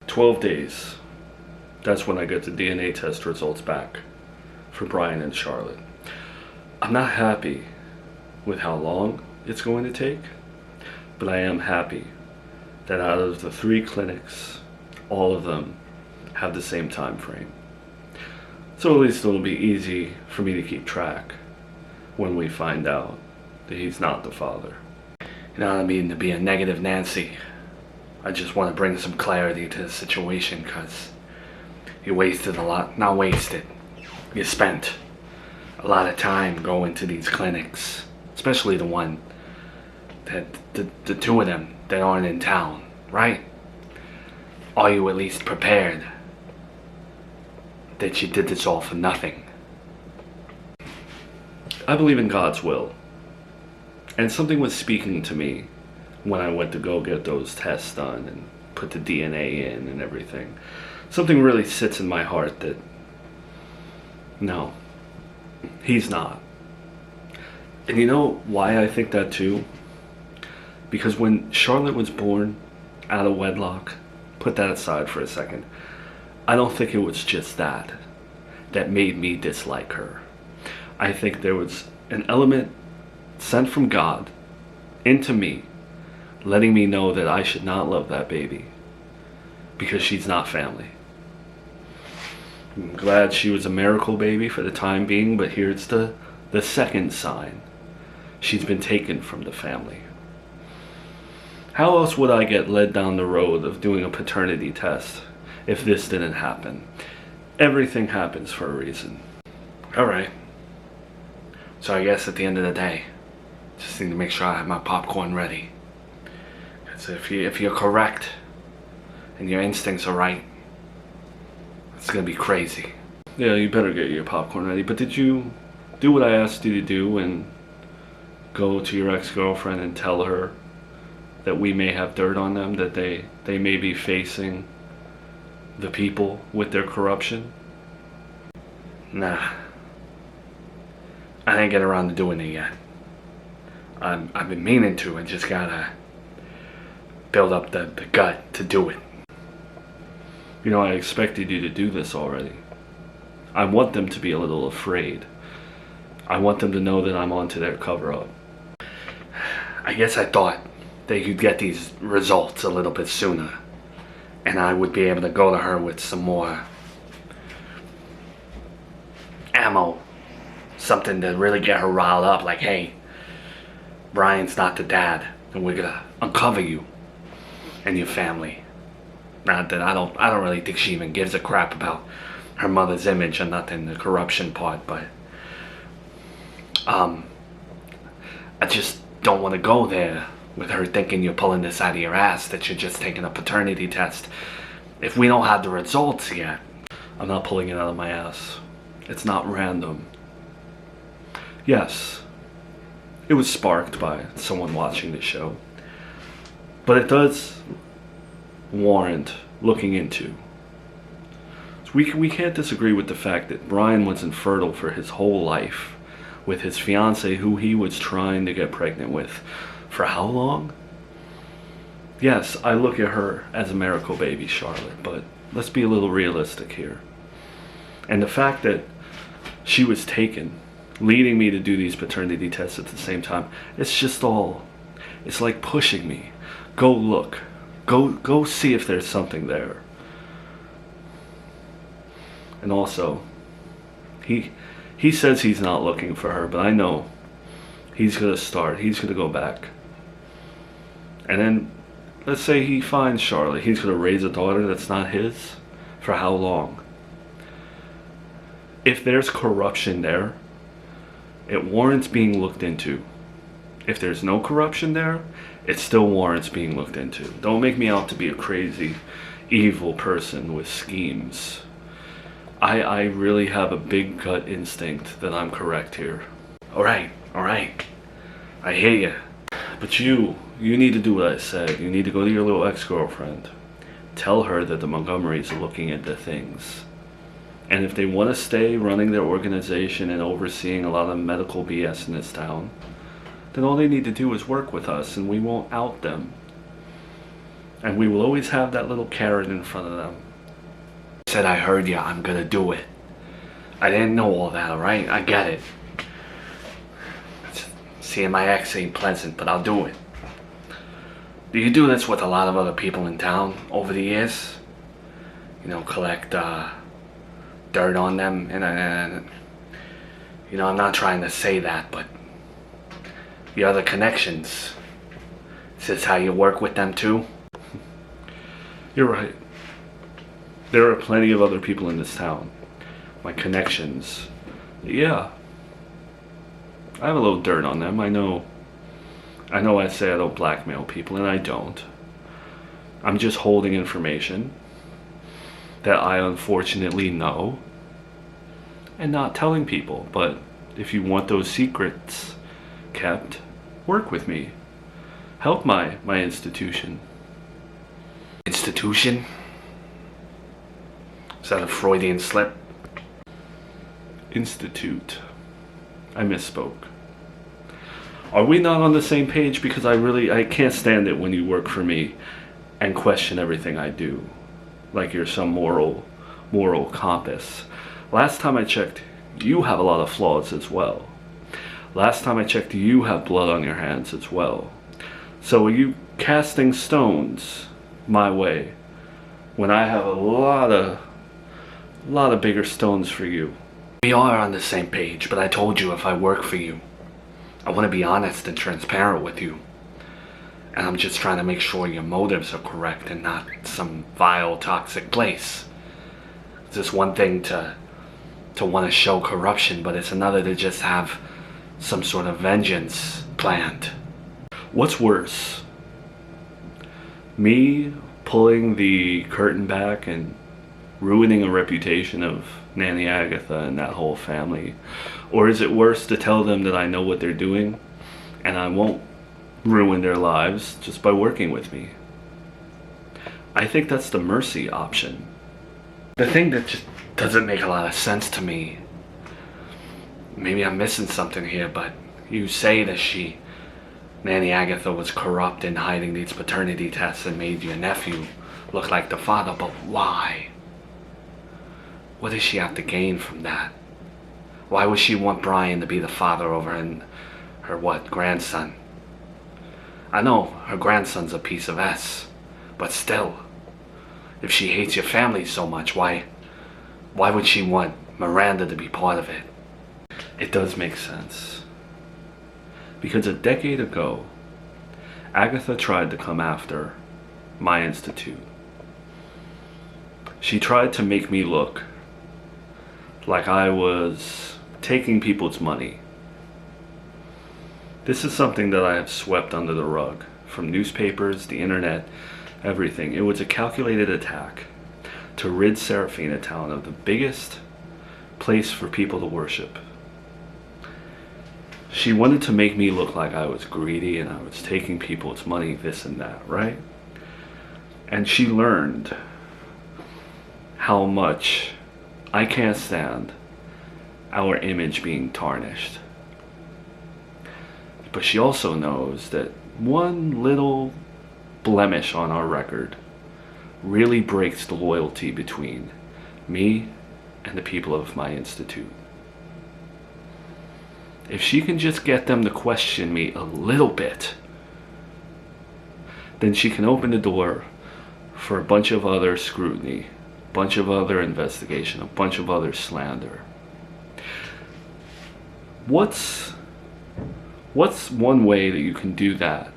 12 days. That's when I get the DNA test results back for Brian and Charlotte. I'm not happy with how long it's going to take, but I am happy that out of the 3 clinics, all of them have the same time frame. So at least it'll be easy for me to keep track when we find out that he's not the father. You know, I don't mean to be a negative Nancy. I just want to bring some clarity to the situation, because you wasted a lot. Not wasted. You spent a lot of time going to these clinics, especially the one that the 2 of them that aren't in town, right? Are you at least prepared that you did this all for nothing? I believe in God's will. And something was speaking to me when I went to go get those tests done and put the DNA in and everything. Something really sits in my heart that, no, he's not. And you know why I think that too? Because when Charlotte was born out of wedlock, put that aside for a second, I don't think it was just that made me dislike her. I think there was an element sent from God into me, letting me know that I should not love that baby because she's not family. I'm glad she was a miracle baby for the time being, but here's the second sign. She's been taken from the family. How else would I get led down the road of doing a paternity test if this didn't happen? Everything happens for a reason. Alright. So I guess at the end of the day, just need to make sure I have my popcorn ready. Because if you're correct and your instincts are right, it's gonna be crazy. Yeah, you better get your popcorn ready. But did you do what I asked you to do and go to your ex-girlfriend and tell her that we may have dirt on them, that they may be facing the people with their corruption? Nah. I didn't get around to doing it yet. I've been meaning to, and just gotta build up the gut to do it. You know, I expected you to do this already. I want them to be a little afraid. I want them to know that I'm onto their cover-up. I guess I thought they could get these results a little bit sooner, and I would be able to go to her with some more ammo, something to really get her riled up, like, hey, Brian's not the dad, and we're gonna uncover you and your family. Not that I don't really think she even gives a crap about her mother's image or nothing, the corruption part, but I just don't want to go there with her thinking you're pulling this out of your ass, that you're just taking a paternity test if we don't have the results yet. I'm not pulling it out of my ass. It's not random. Yes, it was sparked by someone watching the show, but it does warrant looking into. So we can't disagree with the fact that Brian was infertile for his whole life with his fiancée, who he was trying to get pregnant with. For how long? Yes, I look at her as a miracle baby, Charlotte, but let's be a little realistic here. And the fact that she was taken, leading me to do these paternity tests at the same time, it's like pushing me. Go look. Go see if there's something there. And also, he says he's not looking for her, but I know he's gonna go back. And then, let's say he finds Charlotte, he's gonna raise a daughter that's not his? For how long? If there's corruption there, it warrants being looked into. If there's no corruption there, it still warrants being looked into. Don't make me out to be a crazy, evil person with schemes. I really have a big gut instinct that I'm correct here. Alright. I hear you. But you need to do what I said. You need to go to your little ex-girlfriend. Tell her that the Montgomerys are looking into things. And if they want to stay running their organization and overseeing a lot of medical BS in this town, then all they need to do is work with us and we won't out them. And we will always have that little carrot in front of them. I said, I heard you, I'm gonna do it. I didn't know all that, alright? I get it. Seeing my ex ain't pleasant, but I'll do it. Do you do this with a lot of other people in town over the years? You know, collect dirt on them, and you know, I'm not trying to say that, but the other connections, is this how you work with them too? You're right. There are plenty of other people in this town. My connections. Yeah. I have a little dirt on them. I know I say I don't blackmail people, and I don't. I'm just holding information that I unfortunately know and not telling people. But if you want those secrets kept, work with me. Help my institution. Institution? Is that a Freudian slip? Institute. I misspoke. Are we not on the same page? Because I can't stand it when you work for me and question everything I do. Like you're some moral compass. Last time I checked, you have a lot of flaws as well. Last time I checked, you have blood on your hands as well. So are you casting stones my way when I have a lot of bigger stones for you? We are on the same page, but I told you if I work for you, I want to be honest and transparent with you. And I'm just trying to make sure your motives are correct and not some vile, toxic place. It's just one thing to want to show corruption, but it's another to just have some sort of vengeance planned. What's worse? Me pulling the curtain back and ruining a reputation of Nanny Agatha and that whole family? Or is it worse to tell them that I know what they're doing and I won't ruin their lives just by working with me? I think that's the mercy option. The thing that just doesn't make a lot of sense to me, maybe I'm missing something here, but you say that Nanny Agatha was corrupt in hiding these paternity tests and made your nephew look like the father, but why? What does she have to gain from that? Why would she want Brian to be the father over her grandson? I know her grandson's a piece of S, but still, if she hates your family so much, why would she want Miranda to be part of it? It does make sense. Because a decade ago, Agatha tried to come after my institute. She tried to make me look like I was taking people's money. This is something that I have swept under the rug, from newspapers, the internet, everything. It was a calculated attack to rid Serafina Town of the biggest place for people to worship. She wanted to make me look like I was greedy and I was taking people's money, this and that, right? And she learned how much I can't stand our image being tarnished. But she also knows that one little blemish on our record really breaks the loyalty between me and the people of my institute. If she can just get them to question me a little bit, then she can open the door for a bunch of other scrutiny, a bunch of other investigation, a bunch of other slander. What's one way that you can do that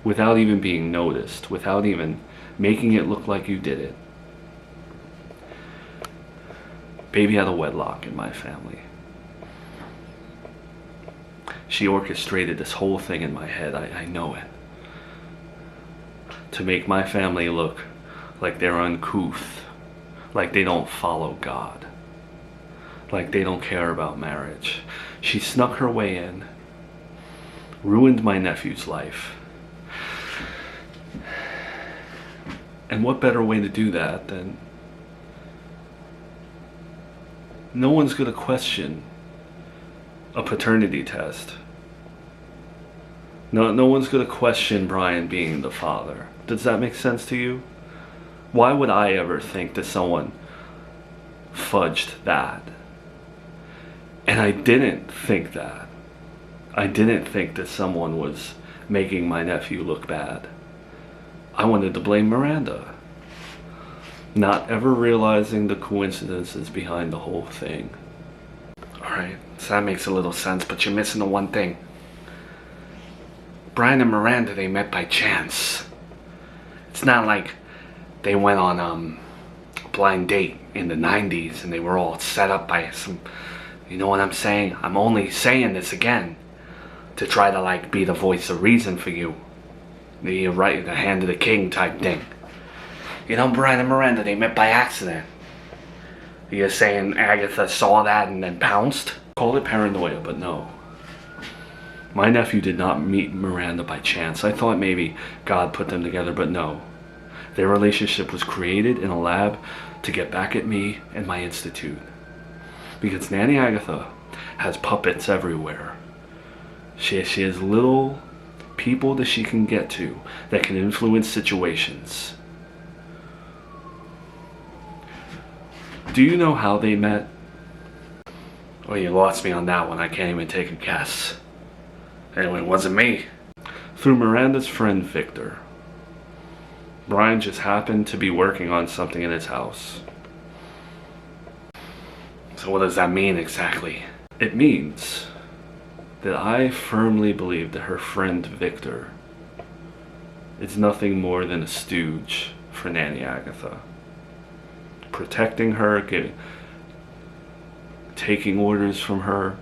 without even being noticed, without even making it look like you did it? Baby out of wedlock in my family. She orchestrated this whole thing in my head, I know it. To make my family look like they're uncouth, like they don't follow God, like they don't care about marriage. She snuck her way in, ruined my nephew's life. And what better way to do that than no one's gonna question a paternity test. No one's gonna question Brian being the father. Does that make sense to you? Why would I ever think that someone fudged that? And I didn't think that. I didn't think that someone was making my nephew look bad. I wanted to blame Miranda, not ever realizing the coincidences behind the whole thing. Alright, so that makes a little sense, but you're missing the one thing. Brian and Miranda, they met by chance. It's not like they went on a blind date in the 90s and they were all set up by some, you know what I'm saying? I'm only saying this again to try to like be the voice of reason for you. The right, the hand of the king type thing. You know, Brian and Miranda, they met by accident. You're saying Agatha saw that and then pounced? Call it paranoia, but no. My nephew did not meet Miranda by chance. I thought maybe God put them together, but no. Their relationship was created in a lab to get back at me and my institute. Because Nanny Agatha has puppets everywhere. She has little people that she can get to that can influence situations. Do you know how they met? Oh, you lost me on that one. I can't even take a guess. Anyway, it wasn't me. Through Miranda's friend Victor. Brian just happened to be working on something in his house. So what does that mean exactly? It means that I firmly believe that her friend Victor is nothing more than a stooge for Nanny Agatha. Protecting her, taking orders from her.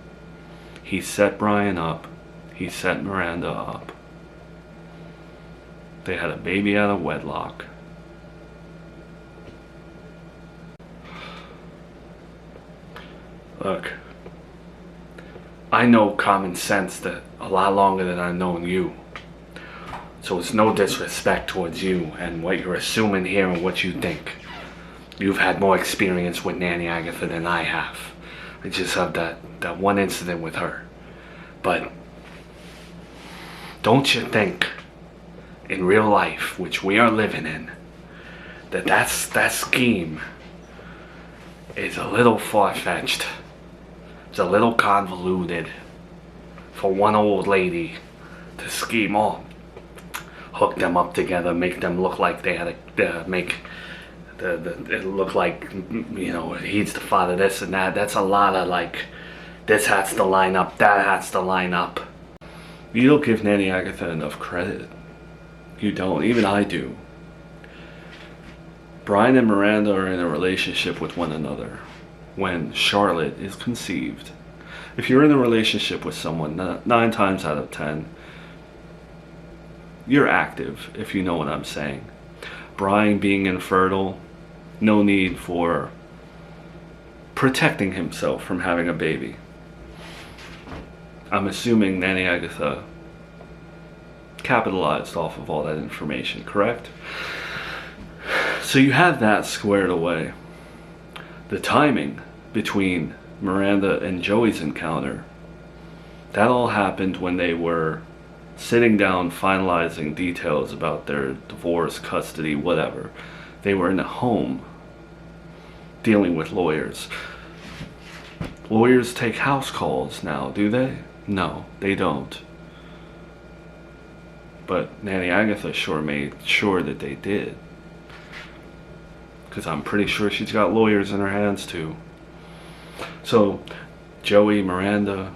He set Brian up. He set Miranda up. They had a baby out of wedlock. Look, I know common sense that a lot longer than I've known you. So it's no disrespect towards you and what you're assuming here and what you think. You've had more experience with Nanny Agatha than I have. I just have that one incident with her. But don't you think in real life, which we are living in, that scheme is a little far-fetched. It's a little convoluted for one old lady to scheme all, hook them up together, make them look like they had to make it look like, you know, he's the father, this and that. That's a lot of like, this has to line up, that has to line up. You don't give Nanny Agatha enough credit. You don't. Even I do. Brian and Miranda are in a relationship with one another when Charlotte is conceived. If you're in a relationship with someone, 9 times out of 10, you're active, if you know what I'm saying. Brian being infertile, no need for protecting himself from having a baby. I'm assuming Nanny Agatha capitalized off of all that information, correct? So you have that squared away. The timing between Miranda and Joey's encounter, that all happened when they were sitting down finalizing details about their divorce, custody, whatever. They were in a home dealing with lawyers. Lawyers take house calls now, do they? No, they don't. But Nanny Agatha sure made sure that they did. Because I'm pretty sure she's got lawyers in her hands too. So, Joey, Miranda,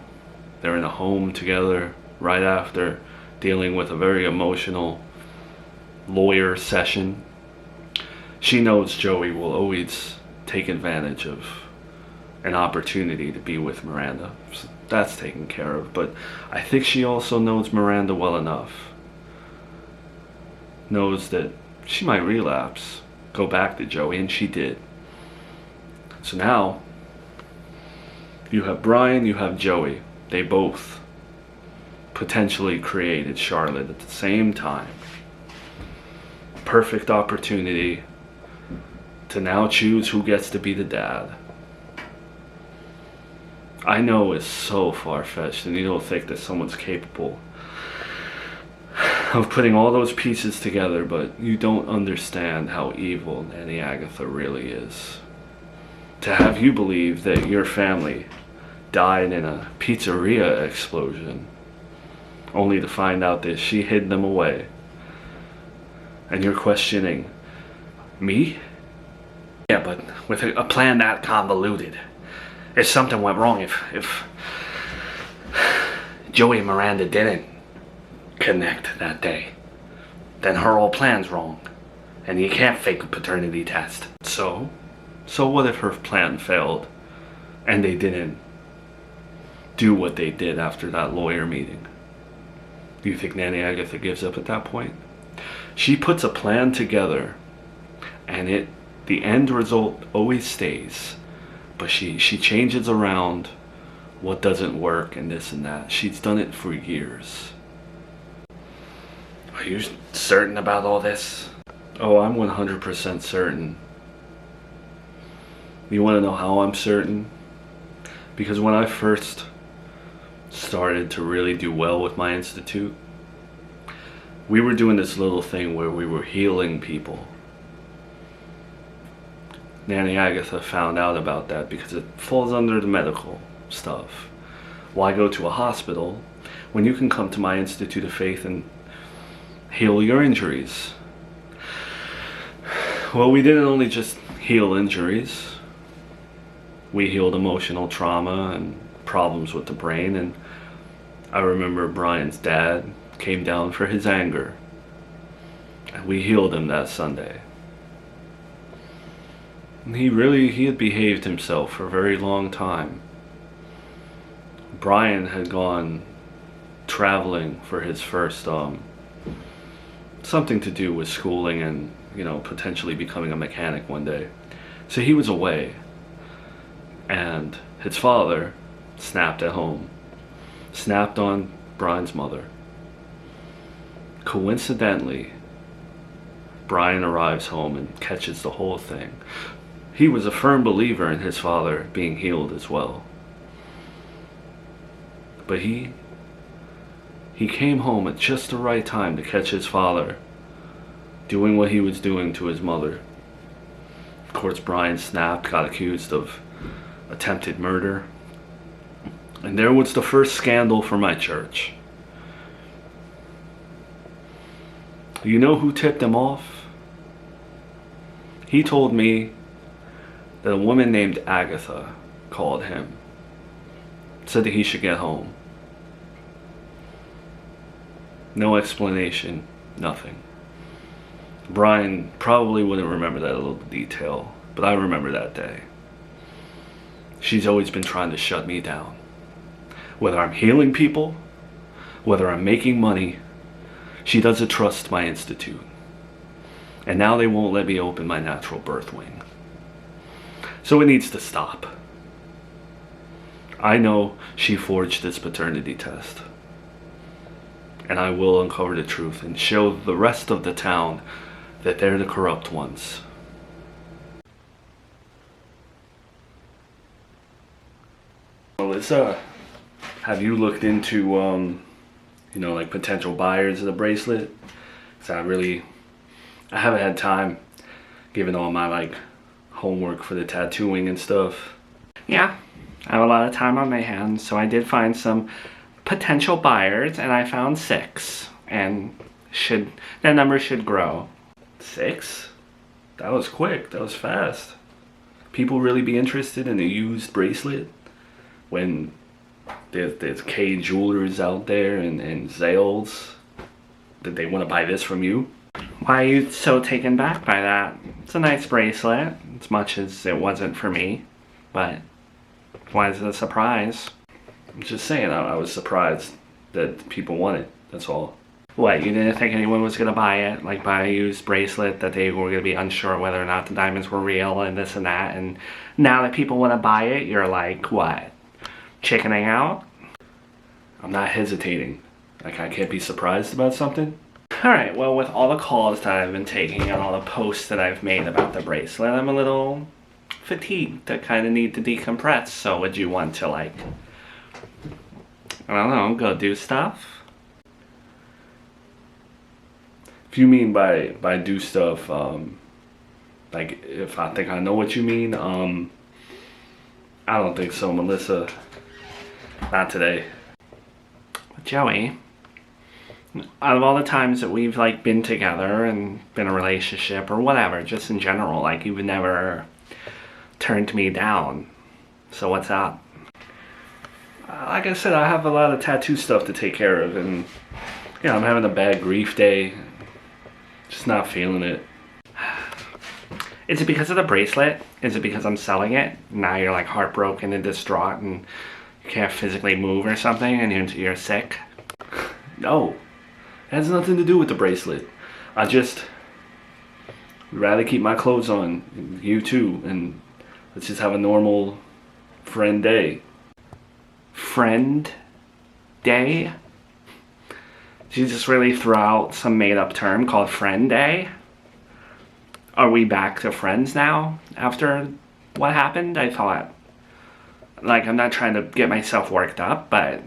they're in a home together right after dealing with a very emotional lawyer session. She knows Joey will always take advantage of an opportunity to be with Miranda. So that's taken care of. But I think she also knows Miranda well enough. Knows that she might relapse, go back to Joey, and she did. So now, you have Brian, you have Joey. They both potentially created Charlotte at the same time. Perfect opportunity to now choose who gets to be the dad. I know it's so far-fetched and you don't think that someone's capable of putting all those pieces together, but you don't understand how evil Nanny Agatha really is. To have you believe that your family died in a pizzeria explosion, only to find out that she hid them away. And you're questioning me? Yeah, but with a plan that convoluted, if something went wrong, if Joey and Miranda didn't connect that day, then her whole plan's wrong, and you can't fake a paternity test. So what if her plan failed, and they didn't do what they did after that lawyer meeting? Do you think Nanny Agatha gives up at that point? She puts a plan together, and the end result always stays, but she changes around what doesn't work and this and that. She's done it for years. Are you certain about all this? Oh, I'm 100% certain. You want to know how I'm certain? Because when I first started to really do well with my institute, we were doing this little thing where we were healing people. Nanny Agatha found out about that because it falls under the medical stuff. Why go to a hospital when you can come to my Institute of Faith and heal your injuries? Well, we didn't only just heal injuries. We healed emotional trauma and problems with the brain. And I remember Brian's dad came down for his anger, and we healed him that Sunday. And he had behaved himself for a very long time. Brian had gone traveling for his first something to do with schooling and, potentially becoming a mechanic one day. So he was away, and his father snapped at home, snapped on Brian's mother. Coincidentally, Brian arrives home and catches the whole thing. He was a firm believer in his father being healed as well. But he came home at just the right time to catch his father doing what he was doing to his mother. Of course, Brian snapped, got accused of attempted murder. And there was the first scandal for my church. Do you know who tipped him off? He told me that a woman named Agatha called him, said that he should get home. No explanation, nothing. Brian probably wouldn't remember that little detail, but I remember that day. She's always been trying to shut me down. Whether I'm healing people, whether I'm making money, she doesn't trust my institute. And now they won't let me open my natural birth wing. So it needs to stop. I know she forged this paternity test. And I will uncover the truth and show the rest of the town that they're the corrupt ones. Melissa, have you looked into, like potential buyers of the bracelet? Because I haven't had time, given all my homework for the tattooing and stuff. Yeah, I have a lot of time on my hands, so I did find some potential buyers, and I found 6, and that number should grow. 6? That was quick, that was fast. People really be interested in a used bracelet when there's K jewelers out there and Zales that they want to buy this from you? Why are you so taken back by that? It's a nice bracelet, as much as it wasn't for me, but why is it a surprise? I'm just saying, I was surprised that people want it, that's all. What, you didn't think anyone was going to buy it? Like buy a used bracelet that they were going to be unsure whether or not the diamonds were real and this and that, and now that people want to buy it, you're like, what? Chickening out? I'm not hesitating. I can't be surprised about something. Alright, well, with all the calls that I've been taking and all the posts that I've made about the bracelet, I'm a little fatigued. I kind of need to decompress. So would you want to, I don't know, go do stuff? If you mean by do stuff, like if I think I know what you mean, I don't think so, Melissa. Not today. Joey, out of all the times that we've like been together and been in a relationship or whatever, just in general, like you've never turned me down. So what's up? Like I said, I have a lot of tattoo stuff to take care of, and I'm having a bad grief day. Just not feeling it. Is it because of the bracelet? Is it because I'm selling it? Now you're like heartbroken and distraught and you can't physically move or something and you're sick? No, it has nothing to do with the bracelet. I just would rather keep my clothes on, you too, and let's just have a normal friend day. Friend day? Did you just really throw out some made up term called friend day? Are we back to friends now after what happened? I thought, like, I'm not trying to get myself worked up, but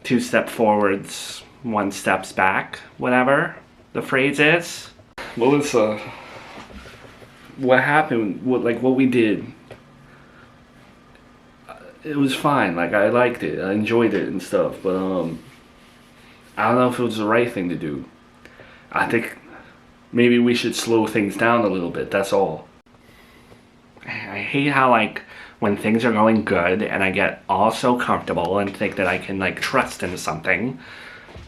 2 steps forwards, 1 steps back, whatever the phrase is. Melissa, what happened, what we did, it was fine. Like, I liked it, I enjoyed it and stuff, but I don't know if it was the right thing to do. I think maybe we should slow things down a little bit, that's all. I hate how, like, when things are going good and I get all so comfortable and think that I can, like, trust in something.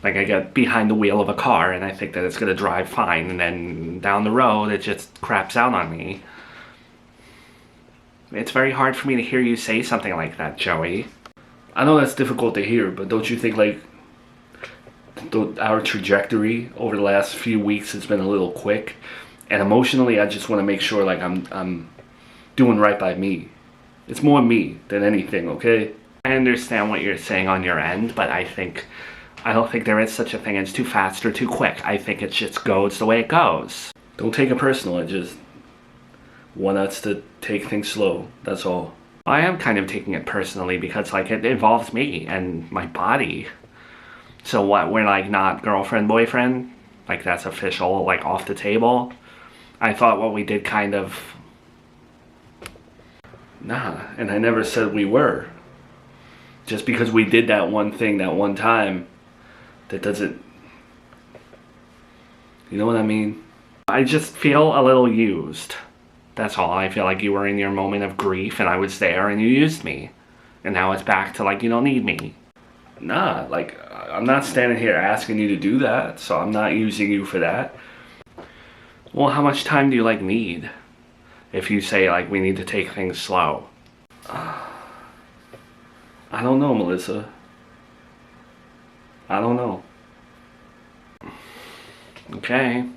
Like, I get behind the wheel of a car and I think that it's gonna drive fine, and then down the road it just craps out on me. It's very hard for me to hear you say something like that, Joey. I know that's difficult to hear, but don't you think, like, our trajectory over the last few weeks has been a little quick, and emotionally I just want to make sure, like, I'm doing right by me. It's more me than anything, okay? I understand what you're saying on your end, but I don't think there is such a thing as too fast or too quick. I think it just goes the way it goes. Don't take it personal. I just want us to take things slow, that's all. I am kind of taking it personally because, like, it involves me and my body. So what, we're like not girlfriend, boyfriend? Like that's official, like off the table? I thought what we did kind of... Nah, and I never said we were. Just because we did that one thing that one time, that doesn't... You know what I mean? I just feel a little used. That's all. I feel like you were in your moment of grief and I was there and you used me. And now it's back to like, you don't need me. Nah, like, I'm not standing here asking you to do that, so I'm not using you for that. Well, how much time do you, like, need? If you say, like, we need to take things slow. I don't know, Melissa. I don't know. Okay.